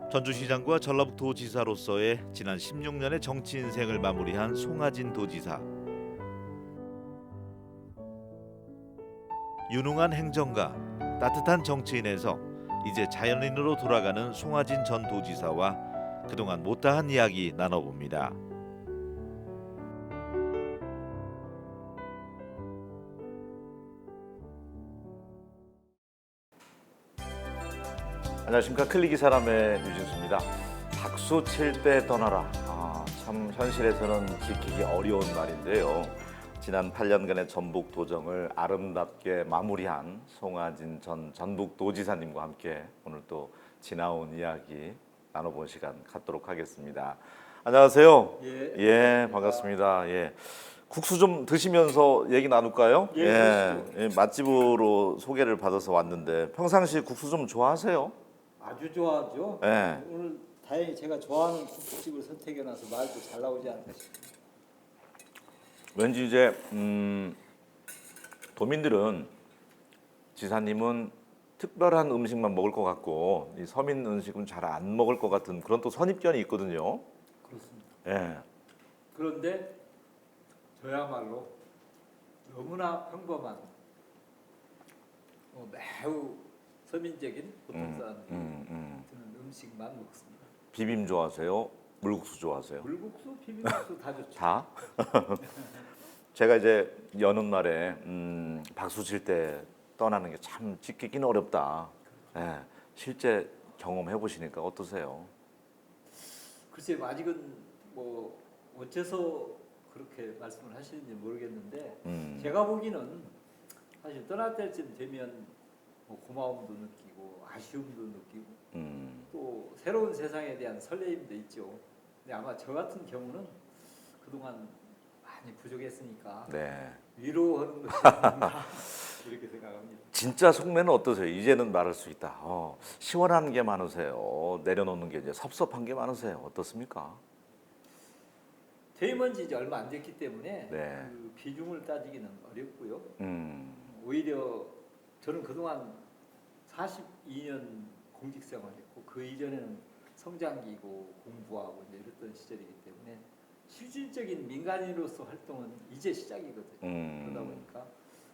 전주시장과 전라북도지사로서의 지난 16년의 정치 인생을 마무리한 송하진 도지사. 유능한 행정가, 따뜻한 정치인에서 이제 자연인으로 돌아가는 송하진 전 도지사와 그동안 못다한 이야기 나눠봅니다. 안녕하십니까. 클릭이 사람의 유진수입니다. 박수 칠 때 떠나라. 참 현실에서는 지키기 어려운 말인데요. 지난 8년간의 전북 도정을 아름답게 마무리한 송하진 전 전북도지사님과 함께 오늘 또 지나온 이야기 나눠본 시간 갖도록 하겠습니다. 안녕하세요. 예, 반갑습니다. 예. 국수 좀 드시면서 얘기 나눌까요? 예, 맛집으로 소개를 받아서 왔는데 평상시 국수 좀 좋아하세요? 아주 좋아하죠. 네. 오늘 다행히 제가 좋아하는 국수집을 선택해놔서 말도 잘 나오지 않나 싶습니다. 왠지 이제 도민들은 지사님은 특별한 음식만 먹을 것 같고 이 서민 음식은 잘 안 먹을 것 같은 그런 또 선입견이 있거든요. 그렇습니다. 예. 그런데 저야말로 너무나 평범한 매우 서민적인 보통 사람들이 드는 음식만 먹습니다. 비빔 좋아하세요? 물국수 좋아하세요? 물국수, 비빔국수 다 좋죠. 다? 제가 이제 여는 날에 박수 칠 때 떠나는 게 참 지키기는 어렵다. 예. 실제 경험해 보시니까 어떠세요? 글쎄 아직은 뭐 어째서 그렇게 말씀을 하시는지 모르겠는데 제가 보기는 사실 떠날 때쯤 되면 뭐 고마움도 느끼고 아쉬움도 느끼고 또 새로운 세상에 대한 설레임도 있죠. 근데 아마 저 같은 경우는 그동안 많이 부족했으니까 네. 위로하는 것이 아닌가 이렇게 생각합니다. 진짜 속내는 어떠세요? 이제는 말할 수 있다. 시원한 게 많으세요? 내려놓는 게 이제 섭섭한 게 많으세요? 어떻습니까? 퇴임한 지 이제 얼마 안 됐기 때문에 네. 그 비중을 따지기는 어렵고요. 음, 오히려 저는 그동안 42년 공직 생활했고 그 이전에는 성장기고 공부하고 이제 이랬던 시절이기 때문에 실질적인 민간인으로서 활동은 이제 시작이거든요. 그러다 보니까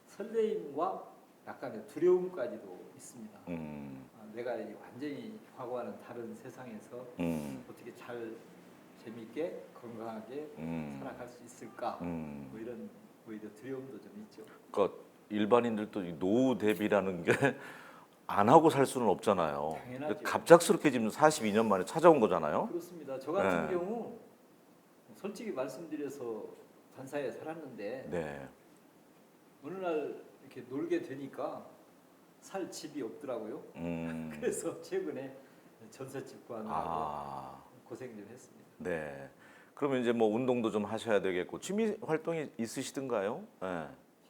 설레임과 약간의 두려움까지도 있습니다. 내가 완전히 과거와는 다른 세상에서 어떻게 잘 재미있게 건강하게 살아갈 수 있을까? 뭐 이런 오히려 두려움도 좀 있죠. 그러니까 일반인들도 이 노후 대비라는 게 안 하고 살 수는 없잖아요. 당연하죠. 근데 갑작스럽게 지금 42년 만에 찾아온 거잖아요. 그렇습니다. 저 같은 네. 경우 솔직히 말씀드려서 관사에 살았는데 네. 어느 날 이렇게 놀게 되니까 살 집이 없더라고요. 그래서 최근에 전셋집 구하느라고 고생 좀 했습니다. 네. 그러면 이제 뭐 운동도 좀 하셔야 되겠고 취미 활동이 있으시든가요? 네.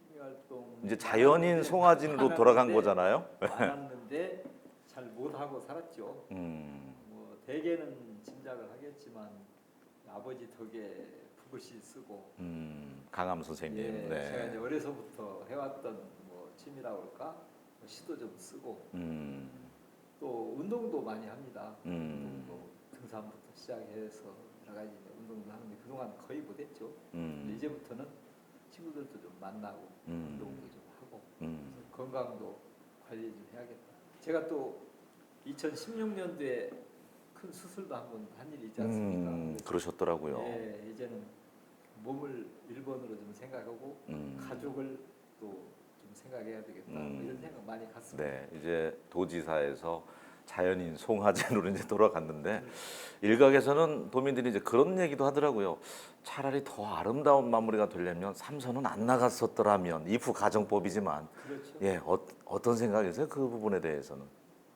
취미 활동 이제 자연인 송하진으로 돌아간 거잖아요. 많았는데 잘 못하고 살았죠. 뭐 대개는 짐작을 하겠지만 아버지 덕에 붓글씨 쓰고 강암 선생님. 예, 네. 제가 이제 어려서부터 해왔던 뭐 취미라고 할까 뭐 시도 좀 쓰고 또 운동도 많이 합니다. 운동도 등산부터 시작해서 여러 가지 운동도 하는데 그동안 거의 못했죠. 근데 이제부터는 친구들도 좀 만나고 운동도 좀 하고 건강도 관리 좀 해야겠다. 제가 또 2016년도에 큰 수술도 한번 한 일이 있지 않습니까? 그러셨더라고요. 예, 이제는 몸을 1번으로 좀 생각하고 가족을 또 좀 생각해야 되겠다. 뭐 이런 생각 많이 갖습니다. 네, 이제 도지사에서 자연인 송하진으로 이제 돌아갔는데 일각에서는 도민들이 이제 그런 얘기도 하더라고요. 차라리 더 아름다운 마무리가 되려면 삼선은 안 나갔었더라면 이후 가정법이지만 그렇죠. 예, 어떤 생각이세요? 그 부분에 대해서는?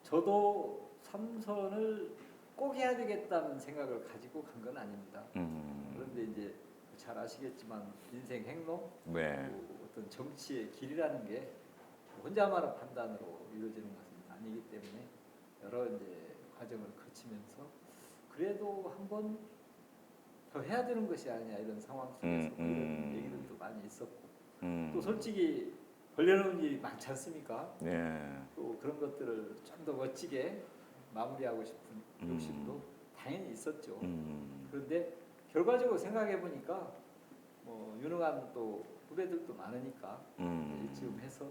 저도 삼선을 꼭 해야 되겠다는 생각을 가지고 간 건 아닙니다. 그런데 이제 잘 아시겠지만 인생 행로, 네. 또 어떤 정치의 길이라는 게 혼자만의 판단으로 이루어지는 것은 아니기 때문에 여러 이제 과정을 거치면서 그래도 한번 더 해야 되는 것이 아니냐 이런 상황 속에서 이런 얘기들도 많이 있었고 또 솔직히 벌려놓은 일이 많지 않습니까? 네. 또 그런 것들을 좀 더 멋지게 마무리하고 싶은 욕심도 당연히 있었죠. 그런데 결과적으로 생각해 보니까 뭐 유능한 또 후배들도 많으니까 지금 해서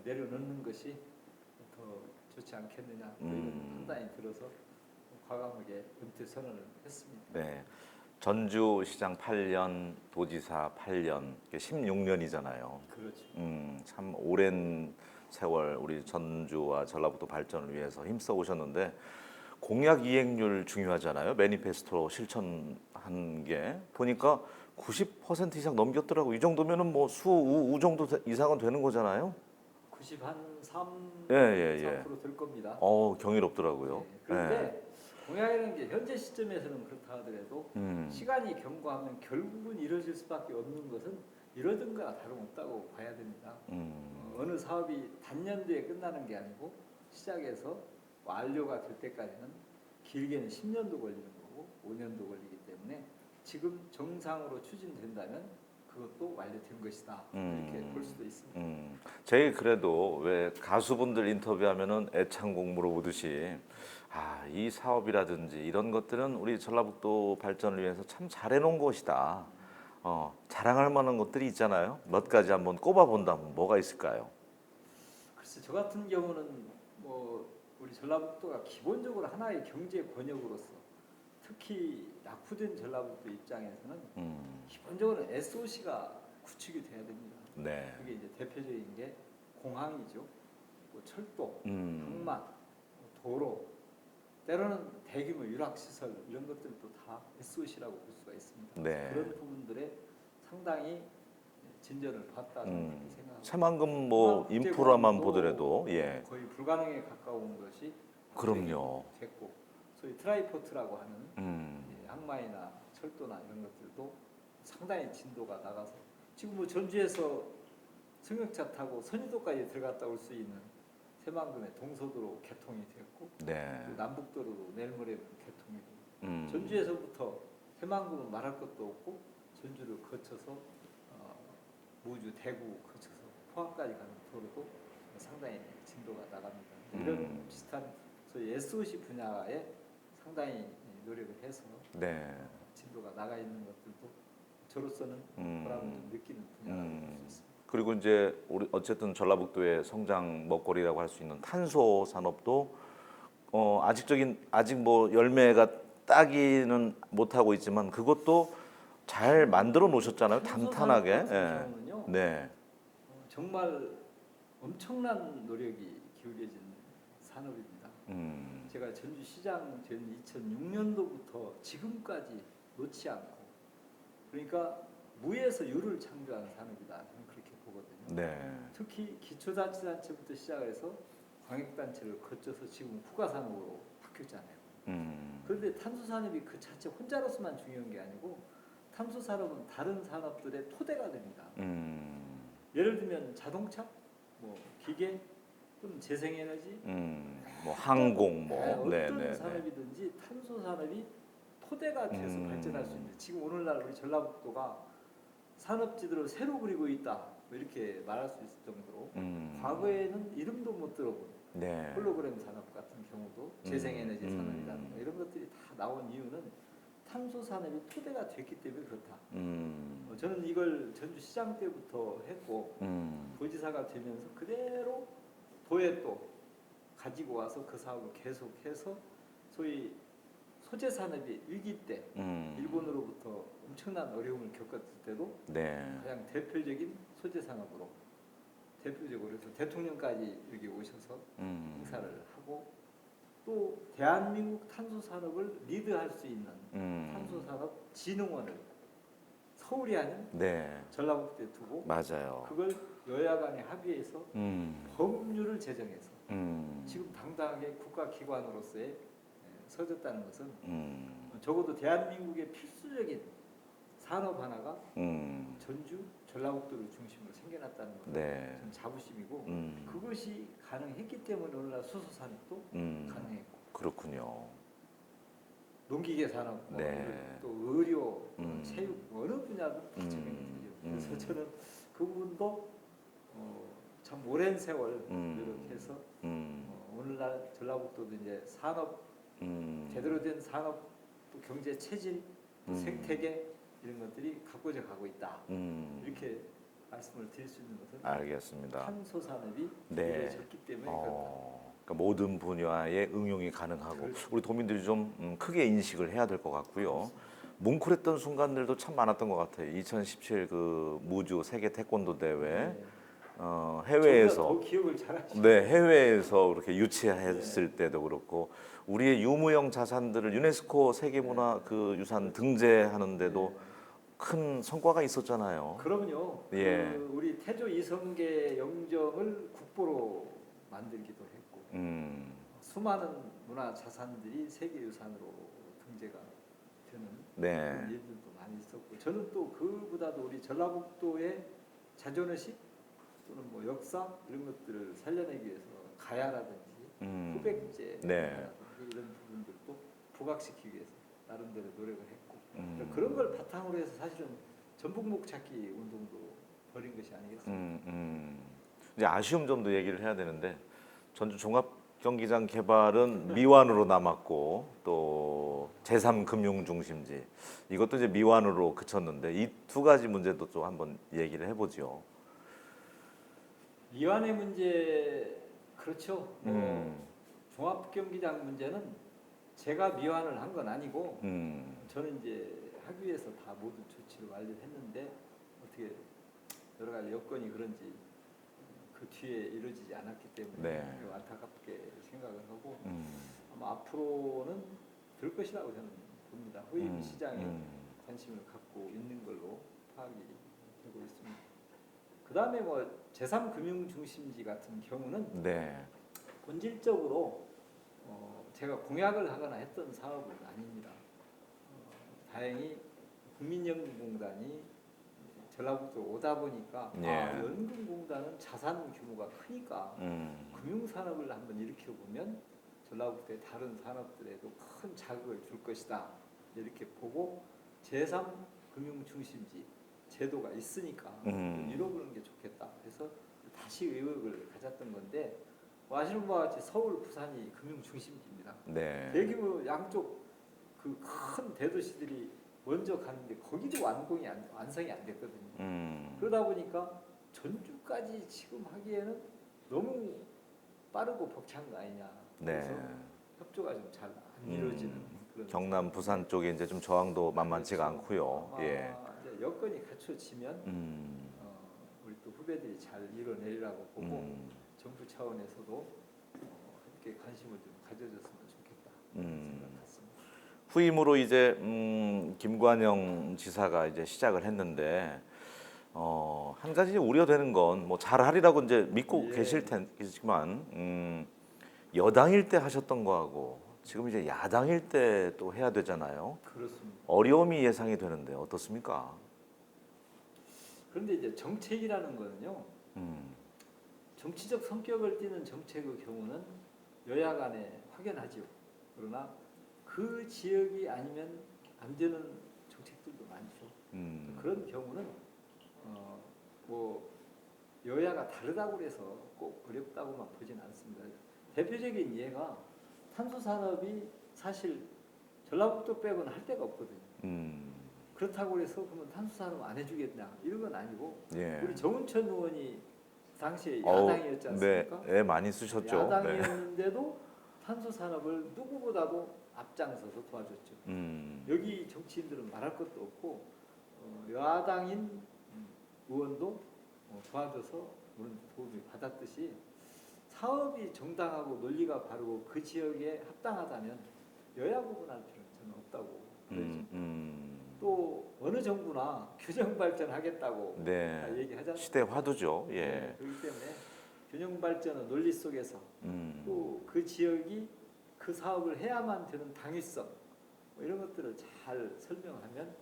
내려놓는 것이 더 좋지 않겠느냐 이런 판단이 들어서 과감하게 은퇴 선언을 했습니다. 네. 전주시장 8년, 도지사 8년, 16년이잖아요. 그렇죠. 참 오랜 세월 우리 전주와 전라북도 발전을 위해서 힘써 오셨는데 공약 이행률 중요하잖아요. 매니페스토 실천한 게 보니까 90% 이상 넘겼더라고. 이 정도면은 뭐 수우 정도 이상은 되는 거잖아요. 93, 예. 4%될 겁니다. 경이롭더라고요. 네. 그런데 공약이라는 게 현재 시점에서는 그렇다 하더라도 시간이 경과하면 결국은 이루어질 수밖에 없는 것은 이러던 거나 다름없다고 봐야 됩니다. 어느 사업이 단년도에 끝나는 게 아니고 시작해서 완료가 될 때까지는 길게는 10년도 걸리는 거고 5년도 걸리기 때문에 지금 정상으로 추진된다면 그것도 완료된 것이다 이렇게 볼 수도 있습니다. 제일 그래도 왜 가수분들 인터뷰하면은 애창곡 물어보듯이 이 사업이라든지 이런 것들은 우리 전라북도 발전을 위해서 참 잘해놓은 것이다. 자랑할 만한 것들이 있잖아요. 몇 가지 한번 꼽아본다면 뭐가 있을까요? 글쎄 저 같은 경우는 뭐 우리 전라북도가 기본적으로 하나의 경제 권역으로서 특히 낙후된 전라북도 입장에서는 기본적으로 SOC가 구축이 돼야 됩니다. 네. 그게 이제 대표적인 게 공항이죠. 뭐 철도, 항만, 도로, 때로는 대규모 유락시설 이런 것들도 다 SOC라고 볼 수가 있습니다. 네. 그런 부분들에 상당히 진전을 봤다는 생각합니다. 새만금 뭐 인프라만 보더라도 거의 불가능에 가까운 것이 그럼요. 됐고 소위 트라이포트라고 하는 항만이나 철도나 이런 것들도 상당히 진도가 나가서 지금 뭐 전주에서 승용차 타고 선유도까지 들어갔다 올 수 있는 새만금의 동서도로 개통이 됐고 네. 남북도로도 내일 모레면 개통이 되고 전주에서부터 새만금은 말할 것도 없고 전주를 거쳐서 무주, 대구 거쳐서 포항까지 가는 도로도 상당히 진도가 나갑니다. 이런 비슷한 소위 SOC 분야에 상당히 노력을 해서 진도가 나가 있는 것들도 저로서는 보람을 좀 느끼는 분야라고 볼 수 있습니다. 그리고 이제 우리 어쨌든 전라북도의 성장 먹거리라고 할 수 있는 탄소 산업도 아직 뭐 열매가 따기는 못하고 있지만 그것도 잘 만들어 놓으셨잖아요. 탄탄하게. 경우는요, 네. 정말 엄청난 노력이 기울여진 산업입니다. 제가 전주시장 된 2006년도부터 지금까지 놓지 않고 그러니까 무에서 유를 창조한 산업이다. 저는 그렇게 보거든요. 네. 특히 기초자치단체부터 시작해서 광역단체를 거쳐서 지금 후가산업으로 바뀌었잖아요. 그런데 탄소산업이 그 자체 혼자로서만 중요한 게 아니고 탄소산업은 다른 산업들의 토대가 됩니다. 예를 들면 자동차, 뭐 기계, 또는 재생에너지, 뭐 항공, 뭐 어떤 산업이든지 탄소산업이 토대가 돼서 발전할 수 있는데 지금 오늘날 우리 전라북도가 산업지대로 새로 그리고 있다 뭐 이렇게 말할 수 있을 정도로 과거에는 이름도 못 들어본 홀로그램 산업 같은 경우도 재생에너지 산업이라든가 이런 것들이 다 나온 이유는 탄소 산업이 토대가 됐기 때문에 그렇다. 저는 이걸 전주시장 때부터 했고 도지사가 되면서 그대로 도에 또 가지고 와서 그 사업을 계속해서 소위 소재 산업이 위기 때 일본으로부터 엄청난 어려움을 겪었을 때도 가장 대표적인 소재 산업으로 대표적으로 해서 대통령까지 여기 오셔서 행사를 하고 또 대한민국 탄소 산업을 리드할 수 있는 탄소 산업 진흥원을 서울이 아닌 전라북도에 두고 맞아요. 그걸 여야 간에 합의해서 법률을 제정해서 지금 당당하게 국가기관으로서의 서졌다는 것은 적어도 대한민국의 필수적인 산업 하나가 전주, 전라북도를 중심으로 생겨났다는 것은 좀 자부심이고 그것이 가능했기 때문에 오늘날 수소산업도 가능했고 그렇군요. 농기계 산업, 또 의료, 체육 어느 분야도 다 적용이 되죠. 그래서 저는 그 부분도 참 오랜 세월 노력해서 오늘날 전라북도도 이제 산업 제대로 된 산업, 또 경제 체질, 또 생태계 이런 것들이 가꿔져 가고 있다. 이렇게 말씀을 드릴 수 있는 것은 알겠습니다. 탄소 산업이 네. 이루어졌기 때문에 그렇다. 그러니까 모든 분야에 응용이 가능하고 그렇죠. 우리 도민들이 좀 크게 인식을 해야 될 것 같고요. 뭉클했던 순간들도 참 많았던 것 같아요. 2017 그 무주 세계 태권도 대회 네. 해외에서 더 기억을 잘하시죠. 네, 해외에서 그렇게 유치했을 때도 그렇고 우리의 유무형 자산들을 유네스코 세계문화 그 유산 등재하는데도 큰 성과가 있었잖아요. 그럼요. 예. 그 우리 태조 이성계 영정을 국보로 만들기도 했고 수많은 문화 자산들이 세계유산으로 등재가 되는 네. 그런 일들도 많이 있었고 저는 또 그보다도 우리 전라북도의 자존의식 또는 뭐 역사 이런 것들을 살려내기 위해서 가야라든지 후백제 네. 라든지 이런 부분들도 부각시키기 위해서 나름대로 노력을 했고 그런 걸 바탕으로 해서 사실은 전북목 찾기 운동도 벌인 것이 아니겠습니까? 이제 아쉬운 점도 얘기를 해야 되는데 전주 종합경기장 개발은 미완으로 남았고 또 제3금융중심지 이것도 이제 미완으로 그쳤는데 이 두 가지 문제도 좀 한번 얘기를 해보죠. 이완의 문제 그렇죠. 종합경기장 문제는 제가 미완을 한 건 아니고 저는 이제 하기 위해서 다 모든 조치를 완료했는데 어떻게 여러 가지 여건이 그런지 그 뒤에 이루어지지 않았기 때문에 네. 매우 안타깝게 생각을 하고 아마 앞으로는 될 것이라고 저는 봅니다. 후임 시장에 관심을 갖고 있는 걸로 파악이 되고 있습니다. 그 다음에 뭐 제3금융중심지 같은 경우는 네. 본질적으로 제가 공약을 하거나 했던 사업은 아닙니다. 다행히 국민연금공단이 전라북도로 오다 보니까 예. 연금공단은 자산 규모가 크니까 금융산업을 한번 일으켜 보면 전라북도의 다른 산업들에도 큰 자극을 줄 것이다. 이렇게 보고 제3금융중심지 제도가 있으니까 이뤄보는 게 좋겠다. 그래서 다시 의혹을 가졌던 건데 아시는 바와 같이 서울, 부산이 금융중심지입니다. 네. 대규모 양쪽 그 큰 대도시들이 먼저 가는데 거기도 완성이 안 됐거든요. 그러다 보니까 전주까지 지금 하기에는 너무 빠르고 벅찬 거 아니냐. 그래서 네. 협조가 좀 잘 안 이루어지는 그런 경남, 부산 쪽에 이제 좀 저항도 만만치가 그렇죠. 않고요. 아마 예. 이제 여건이 갖춰지면 우리 또 후배들이 잘 이뤄내리라고 보고 정부 차원에서도 함께 관심을 좀 가져줬으면 좋겠다 생각했습니다. 후임으로 이제 김관영 지사가 이제 시작을 했는데 한 가지 우려되는 건 뭐 잘하리라고 이제 믿고 예. 계실 테지만 여당일 때 하셨던 거하고 지금 이제 야당일 때 또 해야 되잖아요. 그렇습니다. 어려움이 예상이 되는데 어떻습니까? 그런데 이제 정책이라는 거는요. 정치적 성격을 띠는 정책의 경우는 여야 간에 확연하죠. 그러나 그 지역이 아니면 안 되는 정책들도 많죠. 그런 경우는 뭐 여야가 다르다고 해서 꼭 어렵다고만 보진 않습니다. 대표적인 예가 탄소 산업이 사실 전라북도 빼고는 할 데가 없거든요. 그렇다고 해서 그러면 탄소 산업 안 해주겠냐 이런 건 아니고 예. 우리 정운천 의원이 당시에 어우, 야당이었지 않습니까? 네, 많이 쓰셨죠. 네. 야당이었는데도 탄소 산업을 누구보다도 앞장서서 도와줬죠. 여기 정치인들은 말할 것도 없고 야당인 의원도 도와줘서 물론 도움을 받았듯이 사업이 정당하고 논리가 바르고 그 지역에 합당하다면 여야 구분할 필요는 저는 없다고 보여집니다. 또 어느 정부나 균형 발전하겠다고 네. 다 얘기하잖아요. 시대 화두죠. 예. 네, 그렇기 때문에 균형 발전은 논리 속에서 또 그 지역이 그 사업을 해야만 되는 당위성 뭐 이런 것들을 잘 설명하면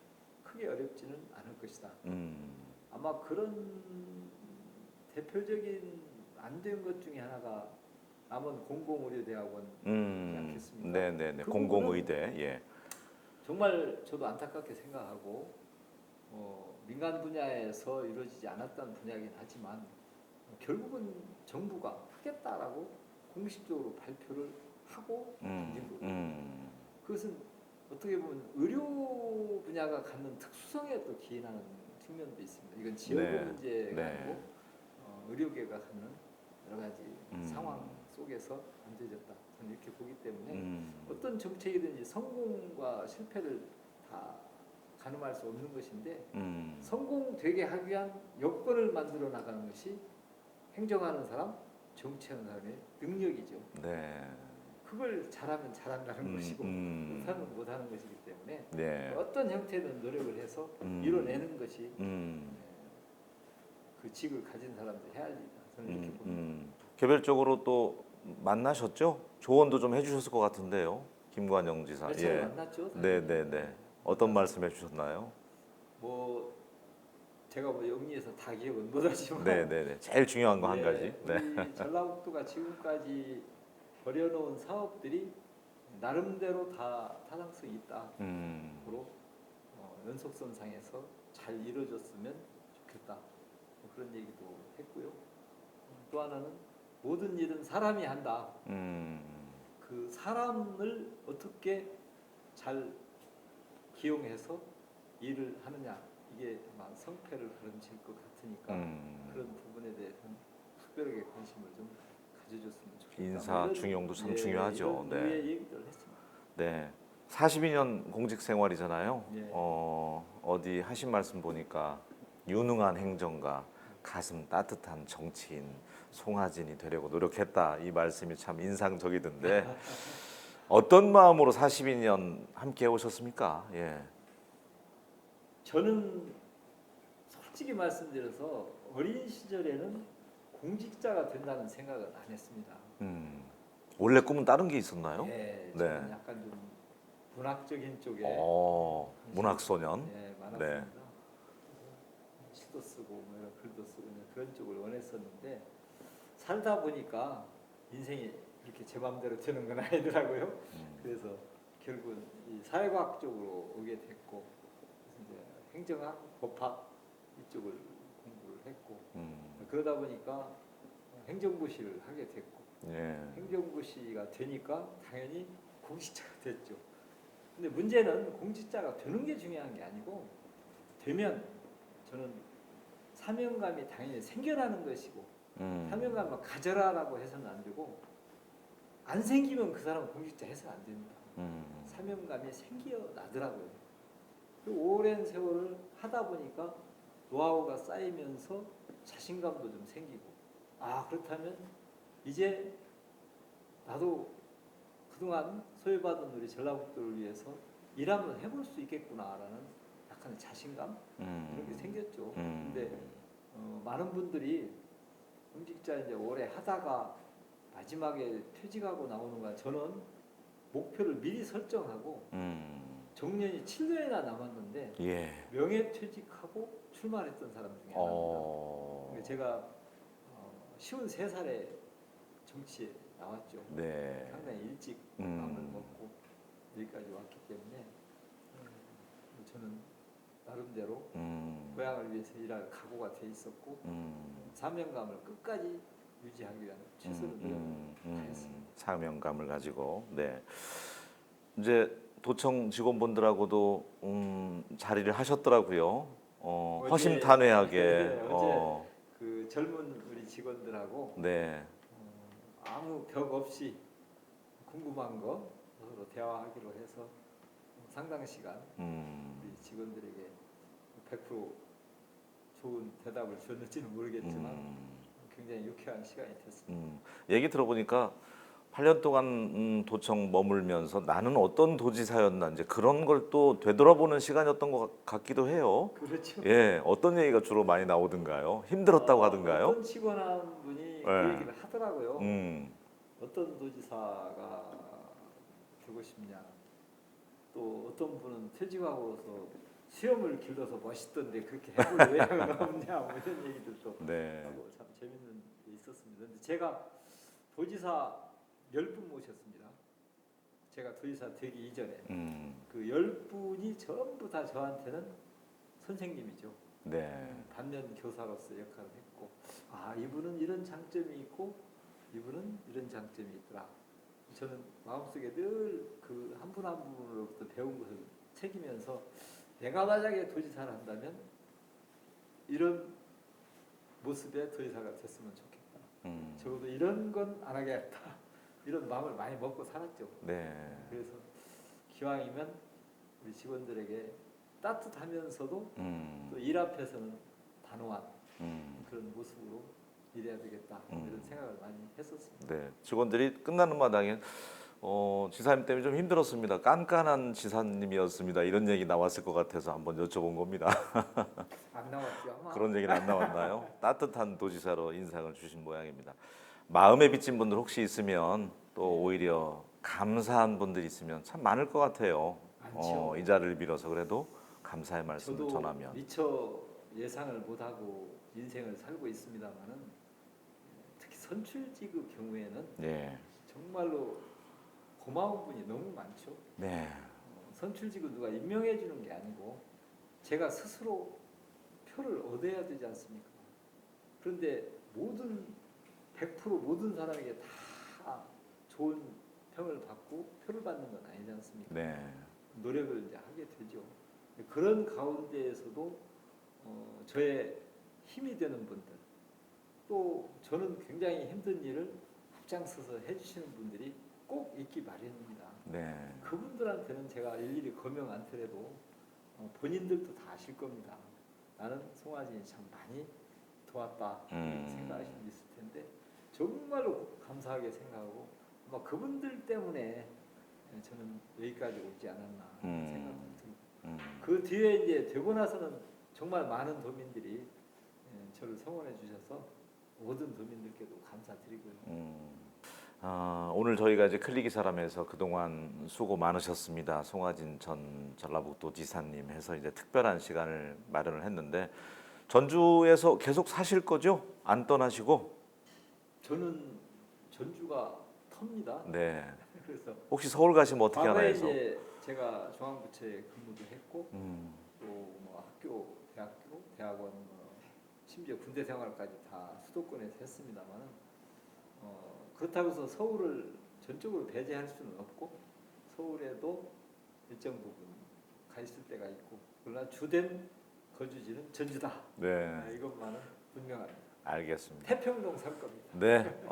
크게 어렵지는 않을 것이다. 아마 그런 대표적인 안 된 것 중에 하나가 남원 공공의료대학원이지 않겠습니까? 네네네. 그 공공의대. 예. 정말 저도 안타깝게 생각하고 민간 분야에서 이루어지지 않았던 분야이긴 하지만 결국은 정부가 하겠다라고 공식적으로 발표를 하고 던진 거예요. 음. 그것은 어떻게 보면 의료 분야가 갖는 특수성에 또 기인하는 측면도 있습니다. 이건 지역 네. 문제가 네. 아니고 의료계가 갖는 여러 가지 상황 속에서 안되졌다. 저는 이렇게 보기 때문에 어떤 정책이든지 성공과 실패를 다 가늠할 수 없는 것인데 성공되게 하기 위한 여건을 만들어 나가는 것이 행정하는 사람, 정치하는 사람의 능력이죠. 네. 그걸 잘하면 잘한다는 것이고 못하면 못하는 것이기 때문에 네. 어떤 형태든 노력을 해서 이뤄내는 것이 그 직을 가진 사람들이 해야 할 일이다. 저는 이렇게 봅니다. 개별적으로 또 만나셨죠? 조언도 좀 해주셨을 것 같은데요, 김관영 지사. 몇 차례 만났죠. 네, 네, 네. 어떤 말씀해 주셨나요? 뭐 제가 뭐 영리해서 다 기억은 못하지만 네, 네, 네. 제일 중요한 거 한 가지. 네. 우리 전라북도가 지금까지 벌여놓은 사업들이 나름대로 다 타당성이 있다. 앞으로 연속선상에서 잘 이루어졌으면 좋겠다. 뭐 그런 얘기도 했고요. 또 하나는 모든 일은 사람이 한다. 그 사람을 어떻게 잘 기용해서 일을 하느냐, 이게 아마 성패를 가름질 것 같으니까 그런 부분에 대해서는 특별하게 관심을 좀 가져줬으면 좋겠다. 인사 이런, 중용도 참 중요하죠. 이런 네. 얘기들을 했습니다. 네. 42년 공직 생활이잖아요. 예. 어디 하신 말씀 보니까 유능한 행정가, 가슴 따뜻한 정치인 송하진이 되려고 노력했다. 이 말씀이 참 인상적이던데 어떤 마음으로 42년 함께 오셨습니까? 예. 저는 솔직히 말씀드려서 어린 시절에는 공직자가 된다는 생각은 안 했습니다. 원래 꿈은 다른 게 있었나요? 예, 네. 저는 약간 좀 문학적인 쪽에 문학소년. 예, 많았습니다. 시도 쓰고 뭐 이런 글도 쓰고 그런 쪽을 원했었는데 살다 보니까 인생이 이렇게 제 마음대로 되는 건 아니더라고요. 그래서 결국은 이 사회과학 쪽으로 오게 됐고 그래서 이제 행정학, 법학 이쪽을 공부를 했고 그러다 보니까 행정고시를 하게 됐고 예. 행정고시가 되니까 당연히 공직자가 됐죠. 근데 문제는 공직자가 되는 게 중요한 게 아니고 되면 저는 사명감이 당연히 생겨나는 것이고 사명감을 가져라라고 해서는 안 되고 안 생기면 그 사람은 공직자 해서는 안 됩니다. 사명감이 생겨나더라고요. 그 오랜 세월을 하다 보니까 노하우가 쌓이면서 자신감도 좀 생기고 그렇다면 이제 나도 그동안 소외받은 우리 전라북도를 위해서 일 한번 해볼 수 있겠구나라는 약간의 자신감 그런 게 생겼죠. 근데 많은 분들이 공직자 이제 오래 하다가 마지막에 퇴직하고 나오는 거야. 저는 목표를 미리 설정하고 정년이 7년이나 남았는데 예. 명예퇴직하고 출마했던 사람 중에 하나입니다. 제가 53살에 정치에 나왔죠. 네. 상당히 일찍 마음을 먹고 여기까지 왔기 때문에 저는 나름대로 고향을 위해서 일할 각오가 돼 있었고 사명감을 끝까지 유지하기 위한 최선을 다했습니다. 사명감을 가지고 네. 이제 도청 직원분들하고도 자리를 하셨더라고요. 허심탄회하게. 네, 어제 그 젊은 우리 직원들하고 네. 아무 벽 없이 궁금한 거 서로 대화하기로 해서 상당 시간 우리 직원들에게 100% 좋은 대답을 줬는지는 모르겠지만 굉장히 유쾌한 시간이 됐습니다. 얘기 들어보니까 8년 동안 도청 머물면서 나는 어떤 도지사였나 이제 그런 걸 또 되돌아보는 시간이었던 것 같기도 해요. 그렇죠. 예, 어떤 얘기가 주로 많이 나오던가요? 힘들었다고 하던가요? 어떤 직원 한 분이 그 얘기를 하더라고요. 어떤 도지사가 되고 싶냐. 또 어떤 분은 퇴직하고서 수염을 길러서 멋있던데 그렇게 해볼 의향은 없냐. 뭐 이런 얘기들도 네. 하고 참 재밌는 게 있었습니다. 근데 제가 도지사 10분 모셨습니다. 제가 도지사 되기 이전에 그 10분이 전부 다 저한테는 선생님이죠. 네. 반면 교사로서 역할을 했고 이분은 이런 장점이 있고 이분은 이런 장점이 있더라. 저는 마음속에 늘 그 한 분 한 분으로부터 배운 것을 새기면서 내가 만약에 도지사를 한다면 이런 모습의 도지사가 됐으면 좋겠다. 적어도 이런 건 안 하겠다. 이런 마음을 많이 먹고 살았죠. 네. 그래서 기왕이면 우리 직원들에게 따뜻하면서도 또 일 앞에서는 단호한 그런 모습으로 일해야 되겠다 이런 생각을 많이 했었습니다. 네. 직원들이 끝나는 마당에 지사님 때문에 좀 힘들었습니다. 깐깐한 지사님이었습니다. 이런 얘기 나왔을 것 같아서 한번 여쭤본 겁니다. 안 나왔죠 아마. 그런 얘기는 안 나왔나요? 따뜻한 도지사로 인상을 주신 모양입니다. 마음에 빚진 분들 혹시 있으면 또 오히려 감사한 분들 있으면 참 많을 것 같아요. 많죠. 이 자리를 빌어서 그래도 감사의 말씀을 저도 전하면. 미처 예상을 못하고 인생을 살고 있습니다만은 특히 선출직의 경우에는 네. 정말로 고마운 분이 너무 많죠. 네. 선출직을 누가 임명해 주는 게 아니고 제가 스스로 표를 얻어야 되지 않습니까? 그런데 모든 100% 모든 사람에게 다 좋은 평을 받고 표를 받는 건 아니지 않습니까? 네. 노력을 이제 하게 되죠. 그런 가운데에서도 저의 힘이 되는 분들, 또 저는 굉장히 힘든 일을 앞장서서 해주시는 분들이 꼭 있기 마련입니다. 네. 그분들한테는 제가 일일이 거명 않더라도 본인들도 다 아실 겁니다. 나는 송하진이 참 많이 도왔다 생각하시는 분 있을 텐데 정말로 감사하게 생각하고 아마 그분들 때문에 저는 여기까지 오지 않았나 생각이 듭니다. 그 뒤에 이제 되고 나서는 정말 많은 도민들이 저를 성원해 주셔서 모든 도민들께도 감사드리고요. 오늘 저희가 이제 클릭이사람에서 그동안 수고 많으셨습니다. 송하진 전 전라북도 지사님 해서 이제 특별한 시간을 마련을 했는데 전주에서 계속 사실 거죠? 안 떠나시고? 저는 전주가 텁니다. 네. 그래서 혹시 서울 가시면 어떻게 하나 과거에 해서? 이제 제가 중앙부처에 근무도 했고 또 뭐 학교, 대학교, 대학원, 심지어 군대 생활까지 다 수도권에서 했습니다만 그렇다고 해서 서울을 전적으로 배제할 수는 없고 서울에도 일정 부분 가 있을 때가 있고 그러나 주된 거주지는 전주다. 네. 이것만은 분명합니다. 알겠습니다. 태평동 살 겁니다. 네.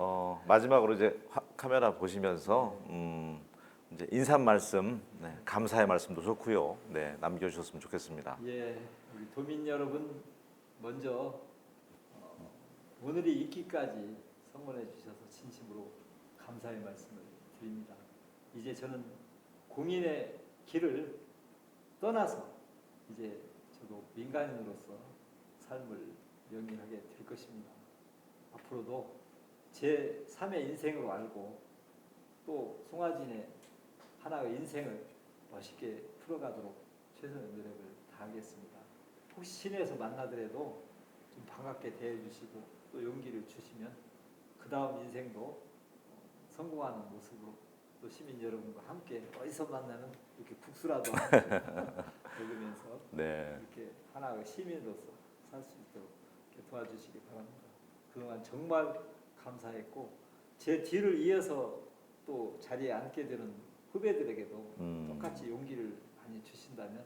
마지막으로 이제 카메라 보시면서 이제 인사 말씀, 네, 감사의 말씀도 좋고요. 네, 남겨주셨으면 좋겠습니다. 예, 우리 도민 여러분 먼저 오늘이 있기까지 성원해 주셔서 진심으로 감사의 말씀을 드립니다. 이제 저는 공인의 길을 떠나서 이제 저도 민간인으로서 삶을 영위하게 될 것입니다. 앞으로도 제 3의 인생으로 알고 또 송하진의 하나의 인생을 멋있게 풀어가도록 최선의 노력을 다하겠습니다. 혹시 시내에서 만나더라도 좀 반갑게 대해주시고 또 용기를 주시면 그 다음 인생도 성공하는 모습으로 또 시민 여러분과 함께 어디서 만나면 이렇게 국수라도 먹으면서 네. 이렇게 하나의 시민으로서 살 수 있도록 이렇게 도와주시기 바랍니다. 그동안 정말 감사했고 제 뒤를 이어서 또 자리에 앉게 되는 후배들에게도 똑같이 용기를 많이 주신다면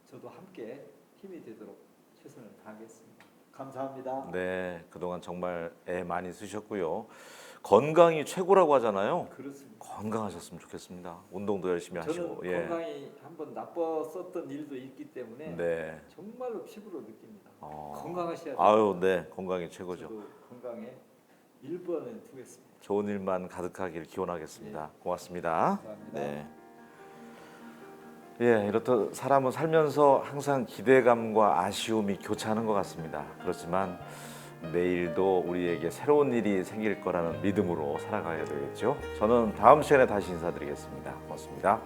저도 함께 힘이 되도록 최선을 다하겠습니다. 감사합니다. 네, 그동안 정말 애 많이 쓰셨고요. 건강이 최고라고 하잖아요. 그렇습니다. 건강하셨으면 좋겠습니다. 운동도 열심히 저는 하시고. 예. 건강이 한번 나빴었던 일도 있기 때문에 네. 정말로 피부로 느낍니다. 건강하셔야 돼요. 아유, 네, 건강이 최고죠. 저도 건강에 1번을 두겠습니다. 좋은 일만 가득하길 기원하겠습니다. 고맙습니다. 감사합니다. 네. 예, 이렇듯 사람은 살면서 항상 기대감과 아쉬움이 교차하는 것 같습니다. 그렇지만 내일도 우리에게 새로운 일이 생길 거라는 믿음으로 살아가야 되겠죠. 저는 다음 시간에 다시 인사드리겠습니다. 고맙습니다.